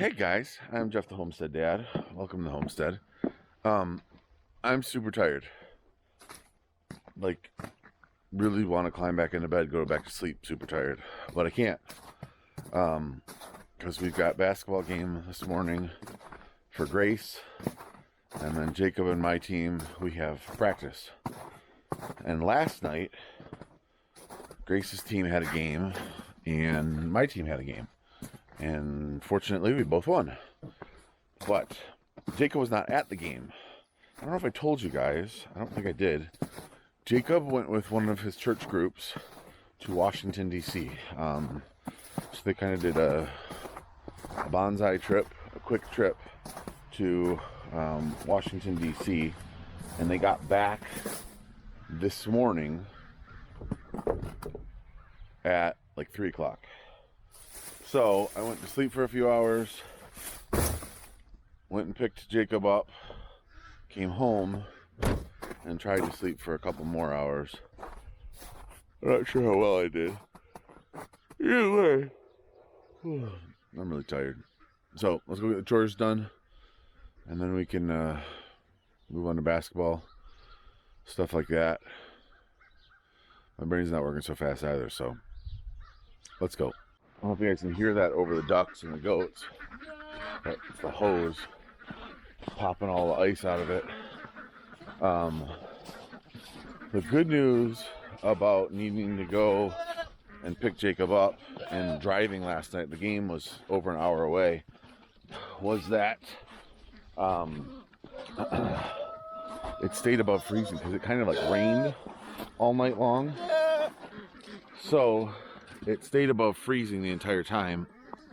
Hey guys, I'm Jeff the Homestead Dad. Welcome to Homestead. I'm super tired. Like, really want to climb back into bed, go back to sleep, super tired. But I can't. Because we've got basketball game this morning for Grace. And then Jacob and my team, we have practice. And last night, Grace's team had a game, and my team had a game. And fortunately, we both won. But Jacob was not at the game. I don't know if I told you guys. I don't think I did. Jacob went with one of his church groups to Washington, D.C. So they kind of did a bonsai trip, a quick trip to Washington, D.C. And they got back this morning at like 3 o'clock. So I went to sleep for a few hours, went and picked Jacob up, came home, and tried to sleep for a couple more hours. I'm not sure how well I did. Either way, I'm really tired. So let's go get the chores done, and then we can move on to basketball, stuff like that. My brain's not working so fast either, so let's go. I don't know if you guys can hear that over the ducks and the goats, but it's the hose popping all the ice out of it. The good news about needing to go and pick Jacob up and driving last night, the game was over an hour away, was that it stayed above freezing because it kind of like rained all night long. So it stayed above freezing the entire time.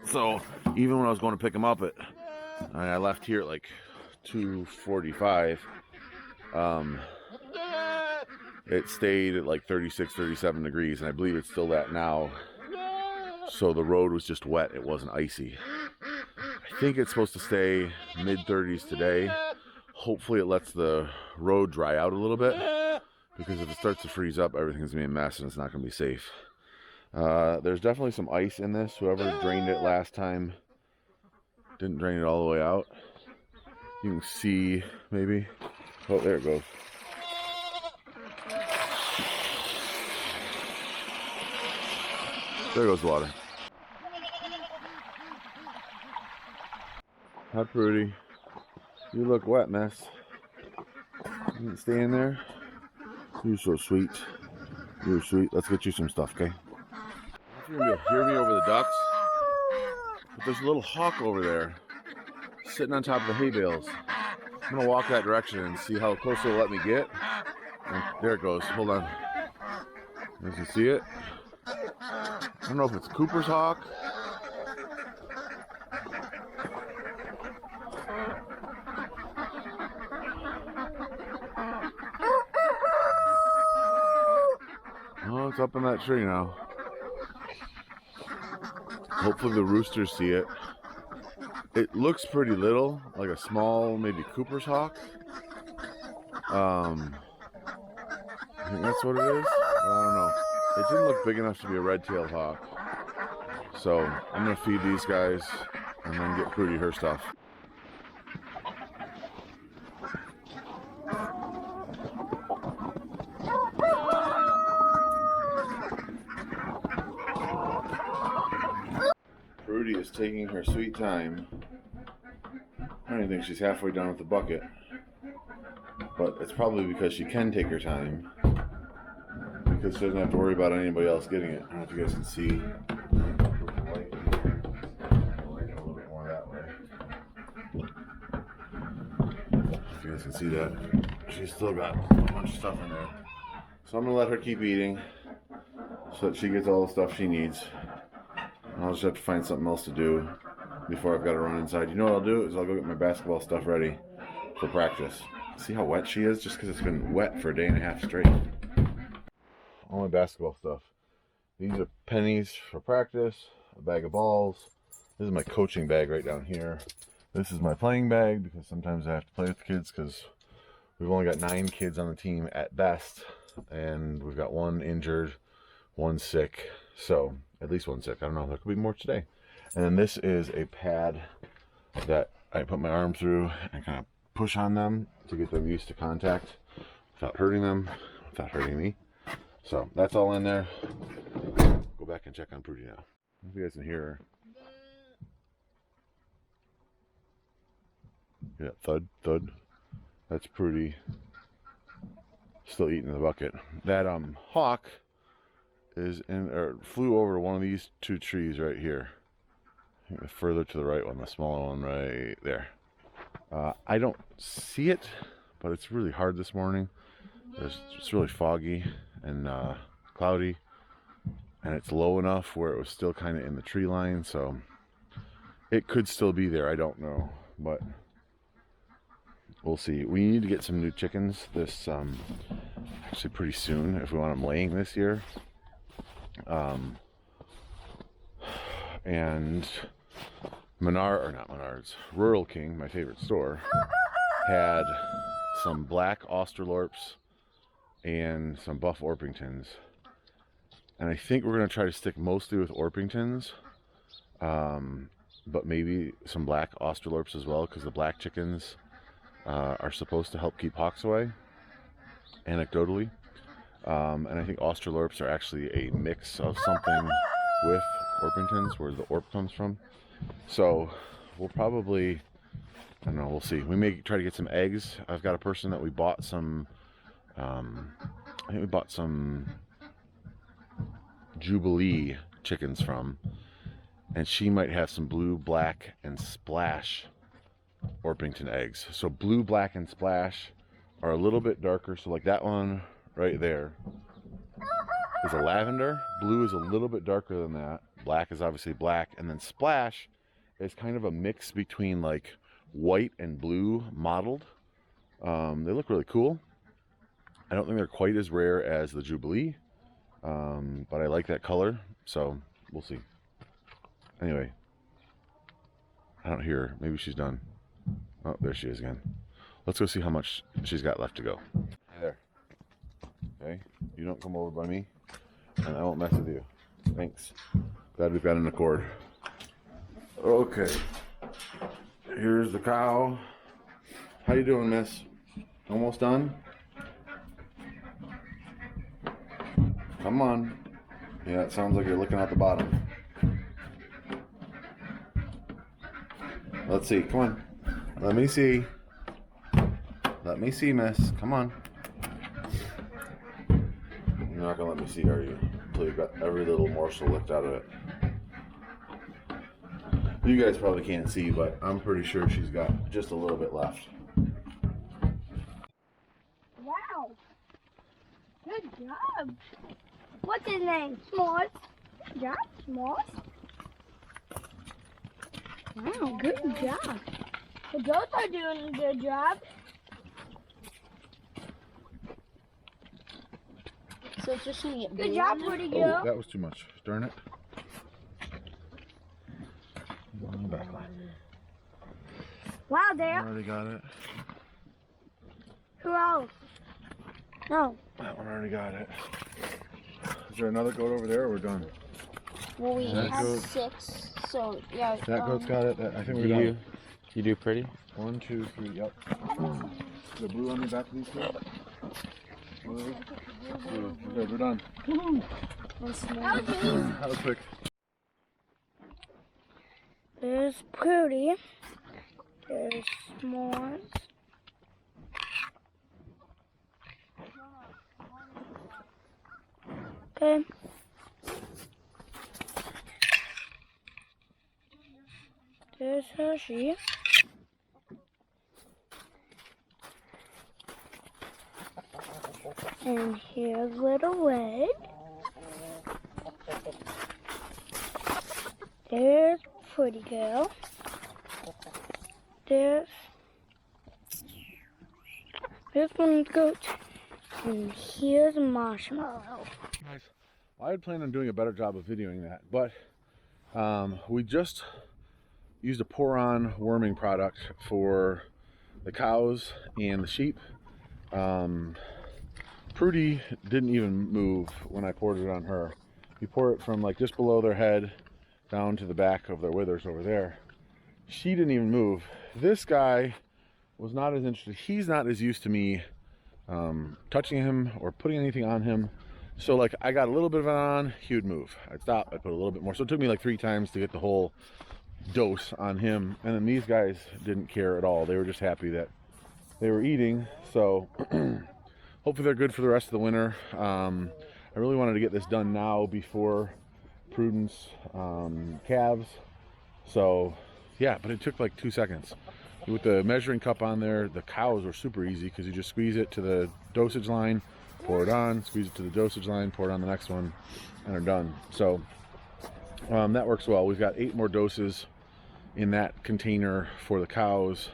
So even when I was going to pick him up I left here at like 2:45, it stayed at like 36, 37 degrees, and I believe it's still that now. So the road was just wet, it wasn't icy. I think it's supposed to stay mid-30s today. Hopefully it lets the road dry out a little bit, because if it starts to freeze up, everything's gonna be a mess and it's not gonna be safe. There's definitely some ice in this. Whoever drained it last time didn't drain it all the way out. You can see, maybe. Oh, there it goes. There goes the water. Hi, Prudy. You look wet, miss. You didn't stay in there? You're so sweet. You're sweet. Let's get you some stuff, okay? You're gonna be able to hear me over the ducks, but there's a little hawk over there sitting on top of the hay bales. I'm gonna walk that direction and see how close it'll let me get. And there it goes. Hold on. You can see it. I don't know if it's Cooper's hawk. Oh, it's up in that tree now. Hopefully the roosters see it. It looks pretty little, like a small, maybe Cooper's hawk. I think that's what it is. I don't know. It didn't look big enough to be a red-tailed hawk. So I'm gonna feed these guys and then get Prudy her stuff. Prudy is taking her sweet time. I don't even think she's halfway done with the bucket, but it's probably because she can take her time, because she doesn't have to worry about anybody else getting it. I don't know if you guys can see. A little bit more that way. If you guys can see that, she's still got a bunch of stuff in there. So I'm gonna let her keep eating so that she gets all the stuff she needs. I'll just have to find something else to do before I've got to run inside. You know what I'll do is I'll go get my basketball stuff ready for practice. See how wet she is? Just because it's been wet for a day and a half straight. All my basketball stuff. These are pennies for practice, a bag of balls. This is my coaching bag right down here. This is my playing bag because sometimes I have to play with the kids because we've only got 9 kids on the team at best. And we've got 1 injured, 1 sick. So at least 1 sick. I don't know. There could be more today. And then this is a pad that I put my arm through and kind of push on them to get them used to contact without hurting them, without hurting me. So that's all in there. Go back and check on Prudy now. If you guys can hear her. Yeah, thud, thud. That's Prudy. Still eating the bucket. That hawk is in, or flew over one of these two trees right here. I think the further to the right one, the smaller one right there. I don't see it, but it's really hard this morning. It's really foggy and cloudy, and it's low enough where it was still kind of in the tree line, so it could still be there. I don't know, but we'll see. We need to get some new chickens this actually pretty soon if we want them laying this year. And Rural King, my favorite store, had some black Australorps and some buff Orpingtons. And I think we're going to try to stick mostly with Orpingtons, but maybe some black Australorps as well, because the black chickens are supposed to help keep hawks away, anecdotally. And I think Australorps are actually a mix of something with Orpingtons, where the Orp comes from. So we'll probably, I don't know, we'll see. We may try to get some eggs. I've got a person that we bought some, I think we bought some Jubilee chickens from, and she might have some blue, black, and splash Orpington eggs. So blue, black, and splash are a little bit darker. So like that one right there is a lavender. Blue is a little bit darker than that. Black is obviously black, and then splash is kind of a mix between like white and blue mottled. They look really cool. I don't think they're quite as rare as the Jubilee, but I like that color, so we'll see. Anyway, I don't hear her. Maybe she's done. Oh, there she is again. Let's go see how much she's got left to go. Hi there. Okay, you don't come over by me, and I won't mess with you. Thanks. Glad we've got an accord. Okay, here's the cow. How you doing, miss? Almost done? Come on. Yeah, it sounds like you're looking at the bottom. Let's see, come on. Let me see. Let me see, miss. Come on. You're not gonna let me see, are you? Until you've got every little morsel licked out of it. You guys probably can't see, but I'm pretty sure she's got just a little bit left. Wow. Good job. What's his name? S'mores. Good job, S'mores. Wow, good job. The goats are doing a good job. So it's just gonna get Good job, Woody Oh, girl. that was too much. Darn it. On the back line. Wow, there. Already got it. Who else? No. That one already got it. Is there another goat over there, or we're done? Well, we That have goat- 6, so yeah. That goat's got it. I think we're done. You do pretty? 1, 2, 3, yep. The blue on the back of these two? Blue. Blue. Okay, we're done. That was quick. There's Prudy. There's S'mores. Okay. There's Hershey. And here's Little Red. There's Pretty Girl. There's one goat. And here's Marshmallow. Nice. I had planned on doing a better job of videoing that, but we just used a pour-on worming product for the cows and the sheep. Prudy didn't even move when I poured it on her. You pour it from like just below their head down to the back of their withers over there, she didn't even move. This guy was not as interested. He's not as used to me touching him or putting anything on him. So like I got a little bit of it on, he would move. I'd stop, I'd put a little bit more. So it took me like 3 times to get the whole dose on him. And then these guys didn't care at all. They were just happy that they were eating. So hopefully they're good for the rest of the winter. I really wanted to get this done now before Prudence calves. So yeah, but it took like 2 seconds. With the measuring cup on there, the cows were super easy because you just squeeze it to the dosage line, pour it on, squeeze it to the dosage line, pour it on the next one, and they're done. So that works well. We've got 8 more doses in that container for the cows,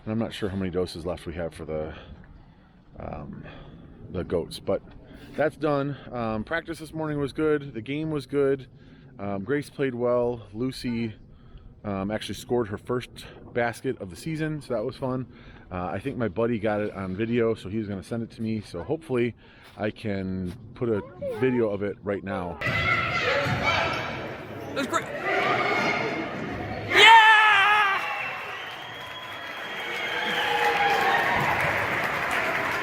and I'm not sure how many doses left we have for the goats, but that's done. Practice this morning was good. The game was good. Grace played well. Lucy actually scored her first basket of the season, so that was fun. I think my buddy got it on video, so he's going to send it to me. So hopefully I can put a video of it right now. That's great. Yeah!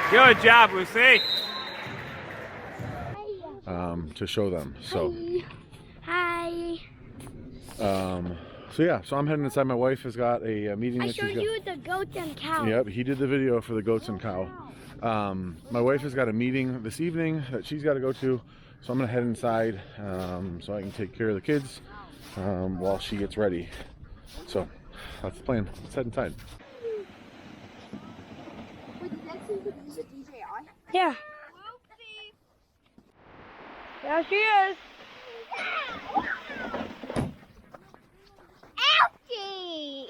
Good job, Lucy. To show them. So Hi. so yeah, so I'm heading inside. My wife has got a meeting I that she's showed got. you the goats and cows. Yep, he did the video for the goats and cow. My wife has got a meeting this evening that she's got to go to, so I'm gonna head inside so I can take care of the kids while she gets ready. So that's the plan. Let's head inside. Yeah. There she is. Ouchie!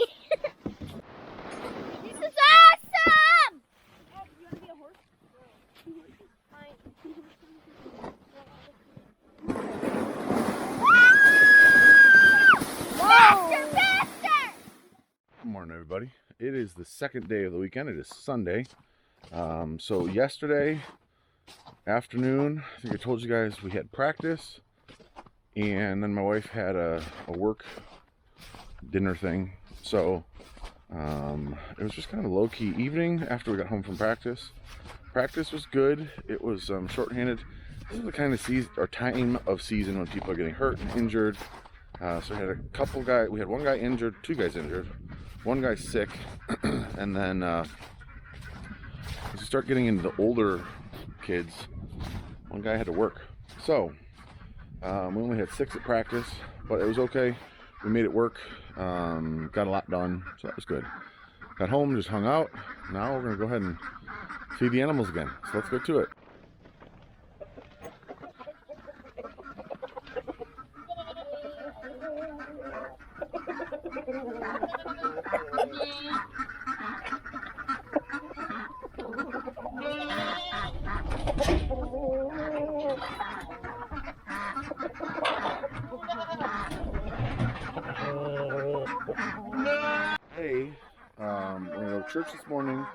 This is awesome! You want to be a horse? Faster, faster! Good morning, everybody. It is the second day of the weekend. It is Sunday. So yesterday afternoon, I think I told you guys we had practice, and then my wife had a work dinner thing. So it was just kind of a low-key evening after we got home from practice. Practice was good. It was shorthanded. This is the kind of season or time of season when people are getting hurt and injured. So we had a couple guys. We had one guy injured, 2 guys injured, one guy sick, and then as you start getting into the older kids, one guy had to work. So we only had 6 at practice, but it was okay. We made it work. Got a lot done, so that was good. Got home, just hung out. Now we're gonna go ahead and feed the animals again. So let's go to it. Hey, we're gonna go to church this morning,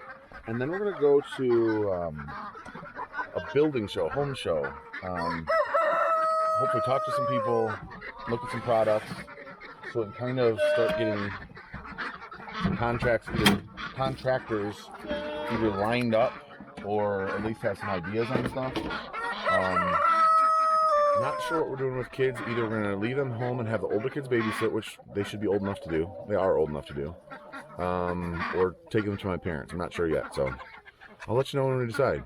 and then we're gonna go to a building show, home show. Hopefully talk to some people, look at some products, so we can kind of start getting some contractors either lined up or at least have some ideas on stuff. Not sure what we're doing with kids. Either we're going to leave them home and have the older kids babysit, which they should be old enough to do. They are old enough to do. Or take them to my parents. I'm not sure yet, so I'll let you know when we decide.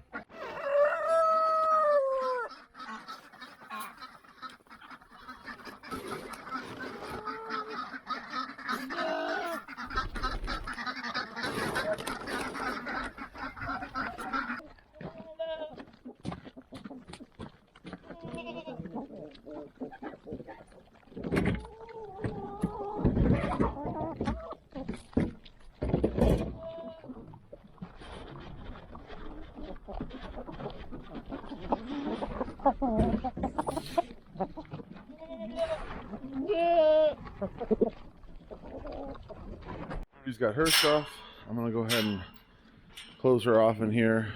She's got her stuff. I'm gonna go ahead and close her off in here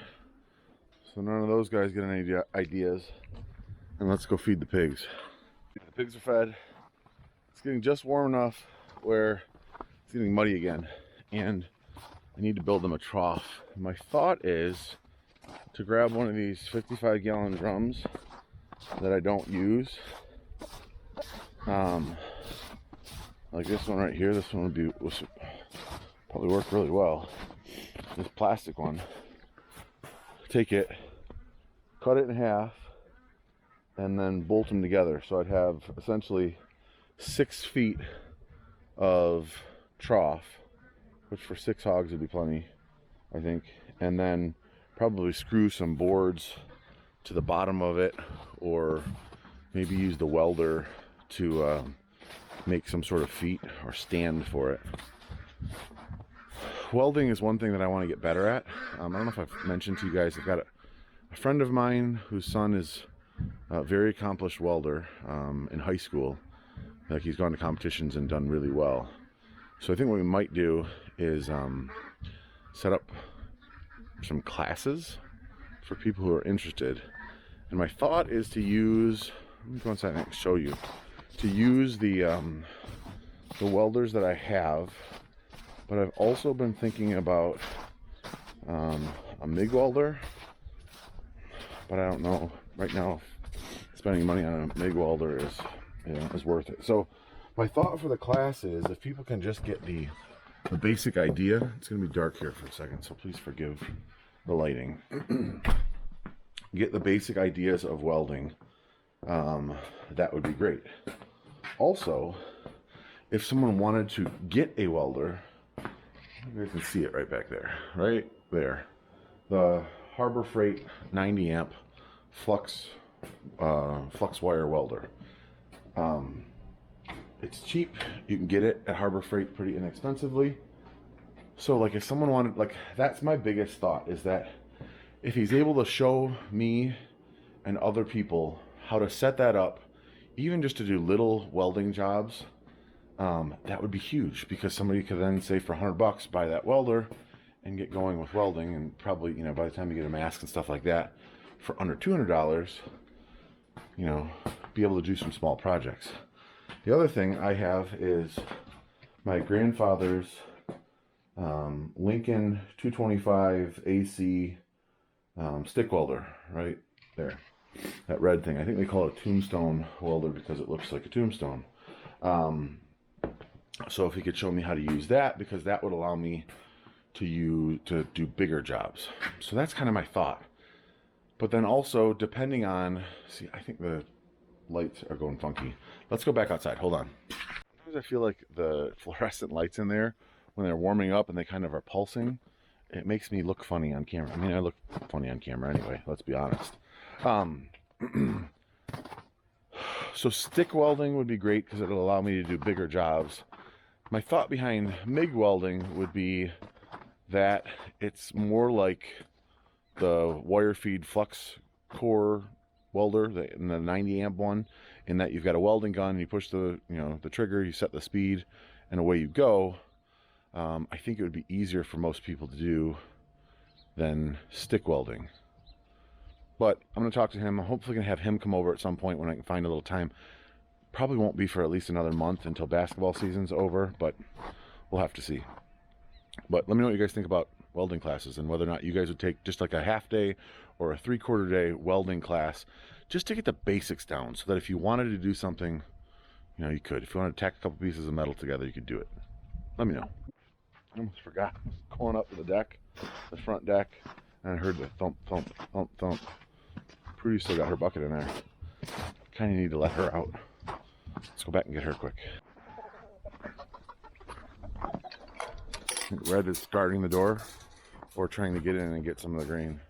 so none of those guys get any ideas. And let's go feed the pigs. The pigs are fed. It's getting just warm enough where It's getting muddy again, and I need to build them a trough. My thought is to grab one of these 55-gallon drums that I don't use. Like this one right here. This one would probably work really well. This plastic one. Take it, cut it in half, and then bolt them together. So I'd have essentially 6 feet of trough, which for 6 hogs would be plenty, I think. And then probably screw some boards to the bottom of it, or maybe use the welder to make some sort of feet or stand for it. Welding is one thing that I want to get better at. I don't know if I've mentioned to you guys, I've got a friend of mine whose son is a very accomplished welder in high school. Like, he's gone to competitions and done really well. So I think what we might do is set up some classes for people who are interested. And my thought is to use, let me go inside and show you, to use the welders that I have. But I've also been thinking about a MIG welder, but I don't know right now if spending money on a MIG welder is worth it. So my thought for the class is, if people can just get the basic idea. It's going to be dark here for a second, so please forgive the lighting. Get the basic ideas of welding. That would be great. Also, if someone wanted to get a welder, you guys can see it right back there, right there. The Harbor Freight 90 amp flux wire welder. It's cheap. You can get it at Harbor Freight pretty inexpensively. So like, if someone wanted, like, that's my biggest thought, is that if he's able to show me and other people how to set that up, even just to do little welding jobs, that would be huge, because somebody could then say for $100 buy that welder and get going with welding, and probably, you know, by the time you get a mask and stuff like that, for under $200, you know, be able to do some small projects. The other thing I have is my grandfather's Lincoln 225 AC stick welder, right there. That red thing. I think they call it a tombstone welder because it looks like a tombstone. So if he could show me how to use that, because that would allow me to do bigger jobs. So that's kind of my thought. But then also, depending on, see, I think the lights are going funky. Let's go back outside. Hold on. Sometimes I feel like the fluorescent lights in there, when they're warming up and they kind of are pulsing, it makes me look funny on camera. I mean, I look funny on camera anyway, let's be honest. So stick welding would be great because it'll allow me to do bigger jobs. My thought behind MIG welding would be that it's more like the wire feed flux core welder, the 90 amp one, in that you've got a welding gun, you push the trigger, you set the speed, and away you go. I think it would be easier for most people to do than stick welding. But I'm going to talk to him. I'm hopefully going to have him come over at some point when I can find a little time. Probably won't be for at least another month until basketball season's over, but we'll have to see. But let me know what you guys think about welding classes, and whether or not you guys would take just like a half day or a 3/4 day welding class, just to get the basics down, so that if you wanted to do something, you know, you could. If you wanted to tack a couple pieces of metal together, you could do it. Let me know. I almost forgot. I was going up to the deck, the front deck, and I heard the thump, thump, thump, thump. Prudy still got her bucket in there. Kind of need to let her out. Let's go back and get her quick. I think Red is guarding the door, or trying to get in and get some of the grain.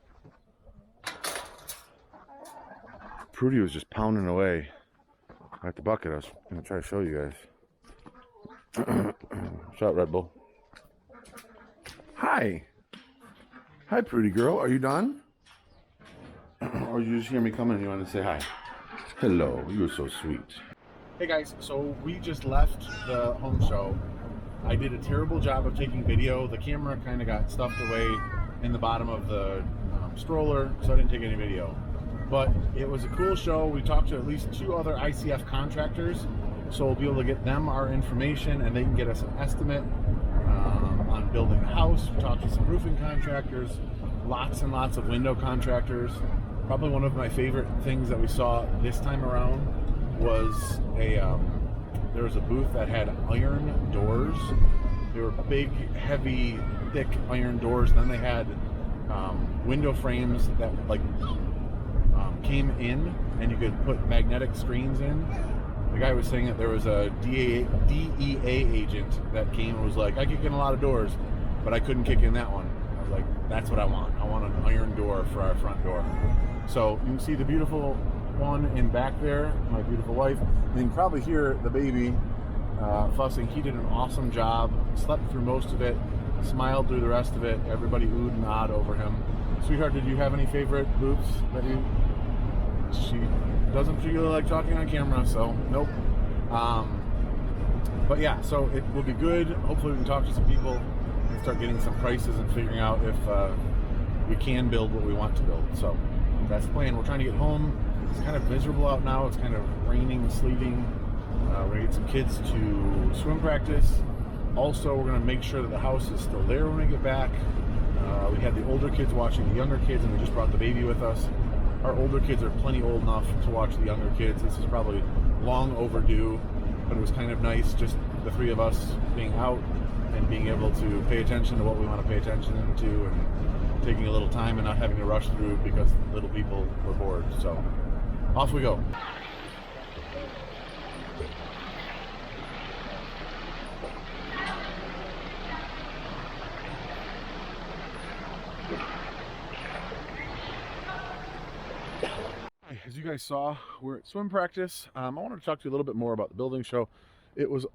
Prudy was just pounding away at the bucket. I was going to try to show you guys. Shout out, Red Bull. Hi. Hi, Prudy girl. Are you done? Or did you just hear me coming and you wanted to say hi? Hello. You were so sweet. Hey guys, so we just left the home show. I did a terrible job of taking video. The camera kind of got stuffed away in the bottom of the stroller, so I didn't take any video. But it was a cool show. We talked to at least 2 other ICF contractors, so we'll be able to get them our information and they can get us an estimate building a house. We talked to some roofing contractors, lots and lots of window contractors. Probably one of my favorite things that we saw this time around was there was a booth that had iron doors. They were big, heavy, thick iron doors. And then they had window frames that came in, and you could put magnetic screens in. The guy was saying that there was a DEA agent that came and was like, I could get in a lot of doors, but I couldn't kick in that one. I was like, that's what I want. I want an iron door for our front door. So you can see the beautiful one in back there, my beautiful wife. And you can probably hear the baby fussing. He did an awesome job, slept through most of it, smiled through the rest of it. Everybody oohed and awed over him. Sweetheart, did you have any favorite booths that you... She doesn't particularly like talking on camera, so nope. But yeah, so it will be good. Hopefully we can talk to some people and start getting some prices and figuring out if we can build what we want to build. So that's the plan. We're trying to get home. It's kind of miserable out now. It's kind of raining and sleeting. We're gonna get some kids to swim practice. Also, we're gonna make sure that the house is still there when we get back. We had the older kids watching the younger kids, and we just brought the baby with us. Our older kids are plenty old enough to watch the younger kids. This is probably long overdue, but it was kind of nice just the three of us being out and being able to pay attention to what we want to pay attention to, and taking a little time and not having to rush through because little people were bored. So off we go. As you guys saw, we're at swim practice. I wanted to talk to you a little bit more about the building show. It was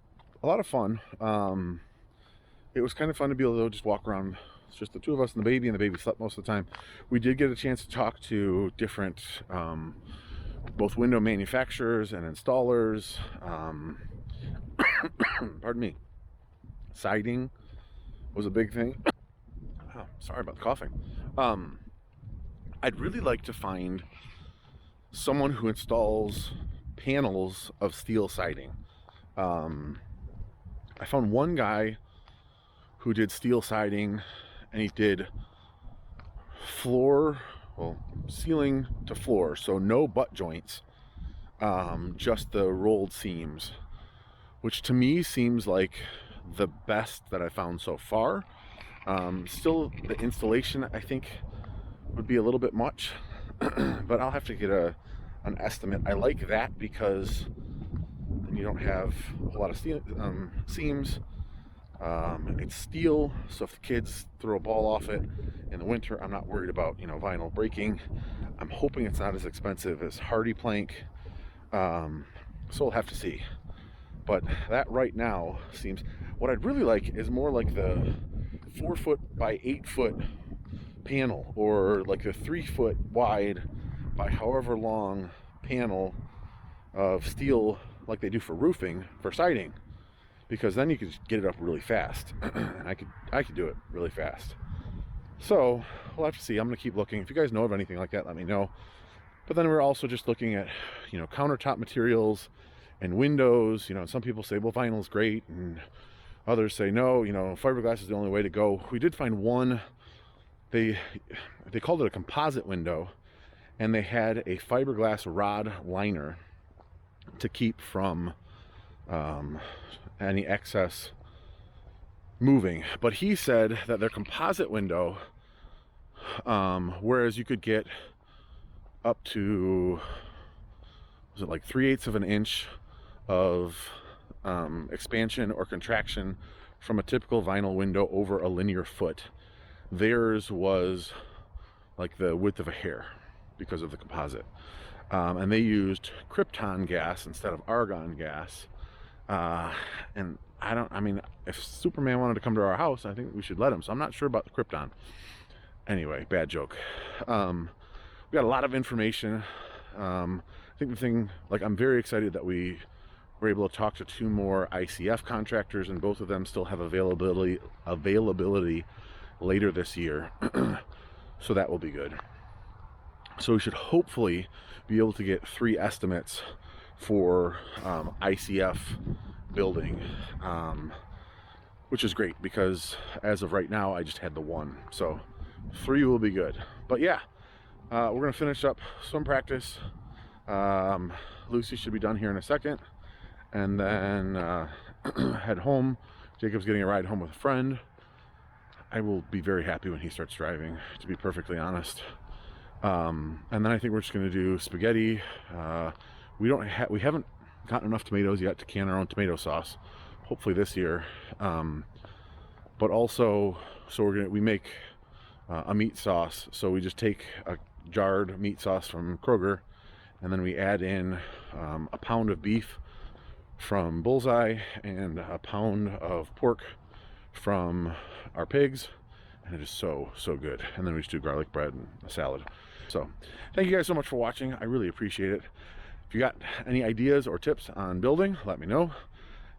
a lot of fun. It was kind of fun to be able to just walk around. It's just the two of us and the baby slept most of the time. We did get a chance to talk to different both window manufacturers and installers. Pardon me. Siding was a big thing. Oh, sorry about the coughing. I'd really like to find someone who installs panels of steel siding. I found one guy who did steel siding, and he did ceiling to floor, so no butt joints, just the rolled seams, which to me seems like the best that I found so far. Still, the installation I think would be a little bit much, but I'll have to get an estimate. I like that because then you don't have a whole lot of seams. It's steel, so if the kids throw a ball off it in the winter, I'm not worried about vinyl breaking. I'm hoping it's not as expensive as hardy plank, so we'll have to see. But that right now seems, what I'd really like is more like the 4 foot by 8 foot panel, or like a 3 foot wide by however long panel of steel like they do for roofing, for siding, because then you could get it up really fast. And I could do it really fast. So we'll have to see. I'm gonna keep looking. If you guys know of anything like that, let me know. But then we're also just looking at countertop materials and windows. Some people say, well, vinyl's great, and others say no, fiberglass is the only way to go. We did find one. They called it a composite window, and they had a fiberglass rod liner to keep from any excess moving. But he said that their composite window, whereas you could get up to, was it like 3/8 of an inch of expansion or contraction from a typical vinyl window over a linear foot, theirs was like the width of a hair because of the composite. And they used krypton gas instead of argon gas. And if Superman wanted to come to our house, I think we should let him. So I'm not sure about the krypton. Anyway, bad joke. We got a lot of information. I think the thing, I'm very excited that we were able to talk to 2 more ICF contractors, and both of them still have availability later this year. So that will be good. So we should hopefully be able to get 3 estimates for ICF building. which is great because as of right now, I just had the one. So 3 will be good. But yeah, we're gonna finish up swim practice. Lucy should be done here in a second, and then head home. Jacob's getting a ride home with a friend. I will be very happy when he starts driving, to be perfectly honest. And then I think we're just gonna do spaghetti. We haven't gotten enough tomatoes yet to can our own tomato sauce. Hopefully this year. But also, so we make a meat sauce. So we just take a jarred meat sauce from Kroger, and then we add in a pound of beef from Bullseye and a pound of pork from our pigs, and it is so good. And then we just do garlic bread and a salad. So thank you guys so much for watching. I really appreciate it. If you got any ideas or tips on building, let me know.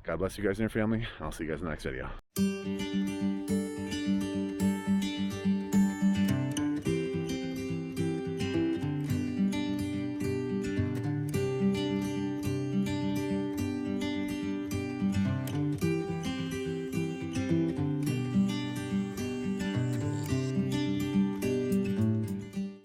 God bless you guys and your family. I'll see you guys in the next video.